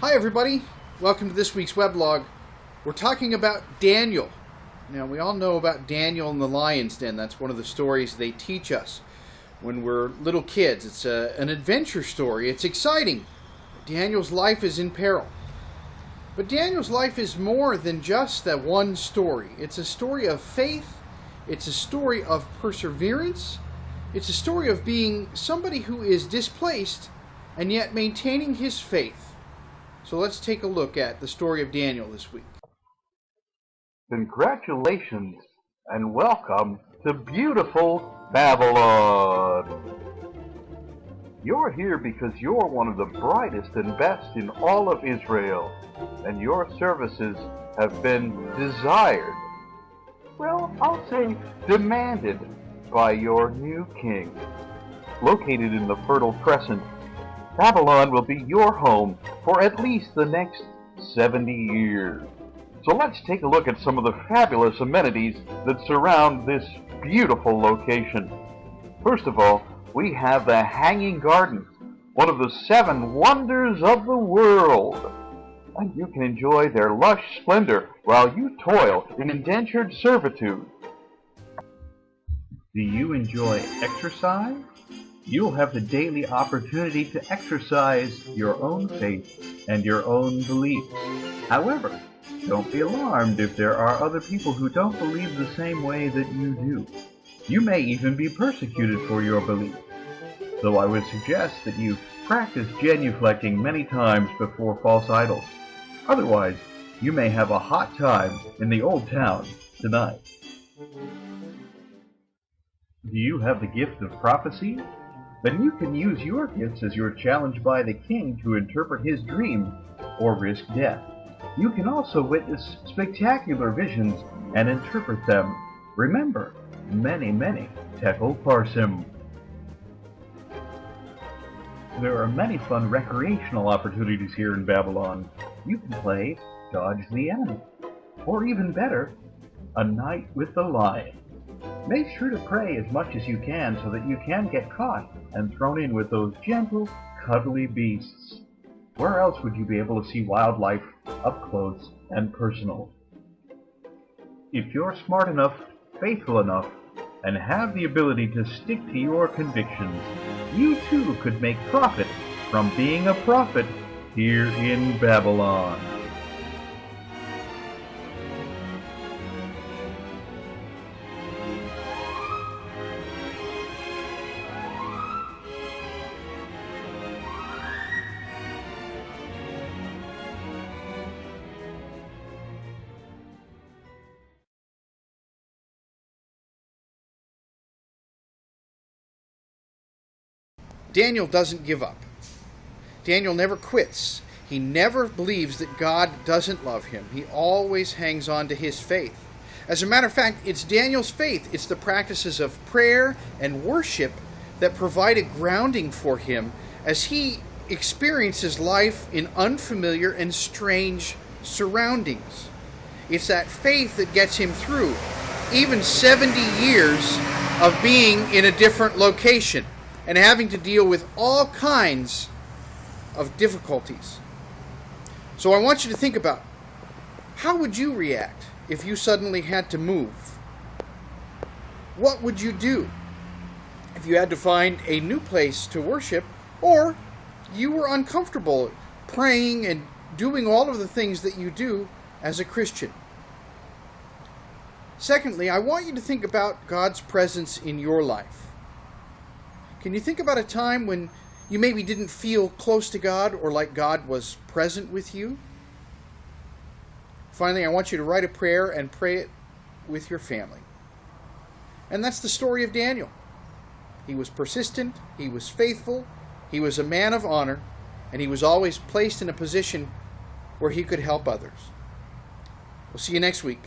Hi everybody, welcome to this week's weblog. We're talking about Daniel. Now we all know about Daniel and the lion's den. That's one of the stories they teach us when we're little kids. It's an adventure story. It's exciting. Daniel's life is in peril. But Daniel's life is more than just that one story. It's a story of faith. It's a story of perseverance. It's a story of being somebody who is displaced and yet maintaining his faith. So let's take a look at the story of Daniel this week. Congratulations and welcome to beautiful Babylon. You're here because you're one of the brightest and best in all of Israel, and your services have been desired. Well, I'll say demanded by your new king. Located in the Fertile Crescent, Babylon will be your home for at least the next 70 years. So let's take a look at some of the fabulous amenities that surround this beautiful location. First of all, we have the Hanging Garden, one of the 7 wonders of the world. And you can enjoy their lush splendor while you toil in indentured servitude. Do you enjoy exercise? You'll have the daily opportunity to exercise your own faith and your own beliefs. However, don't be alarmed if there are other people who don't believe the same way that you do. You may even be persecuted for your belief. So I would suggest that you practice genuflecting many times before false idols. Otherwise, you may have a hot time in the old town tonight. Do you have the gift of prophecy? Then you can use your gifts as you're challenged by the king to interpret his dream or risk death. You can also witness spectacular visions and interpret them. Remember, many tekel parsim. There are many fun recreational opportunities here in Babylon. You can play Dodge the Enemy, or even better, A Night with the Lion. Make sure to pray as much as you can so that you can get caught and thrown in with those gentle, cuddly beasts. Where else would you be able to see wildlife up close and personal? If you're smart enough, faithful enough, and have the ability to stick to your convictions, you too could make profit from being a prophet here in Babylon. Daniel doesn't give up. Daniel never quits. He never believes that God doesn't love him. He always hangs on to his faith. As a matter of fact, it's Daniel's faith. It's the practices of prayer and worship that provide a grounding for him as he experiences life in unfamiliar and strange surroundings. It's that faith that gets him through even 70 years of being in a different location and having to deal with all kinds of difficulties. So I want you to think about, how would you react if you suddenly had to move? What would you do if you had to find a new place to worship, or you were uncomfortable praying and doing all of the things that you do as a Christian? Secondly, I want you to think about God's presence in your life. Can you think about a time when you maybe didn't feel close to God or like God was present with you? Finally, I want you to write a prayer and pray it with your family. And that's the story of Daniel. He was persistent, he was faithful, he was a man of honor, and he was always placed in a position where he could help others. We'll see you next week.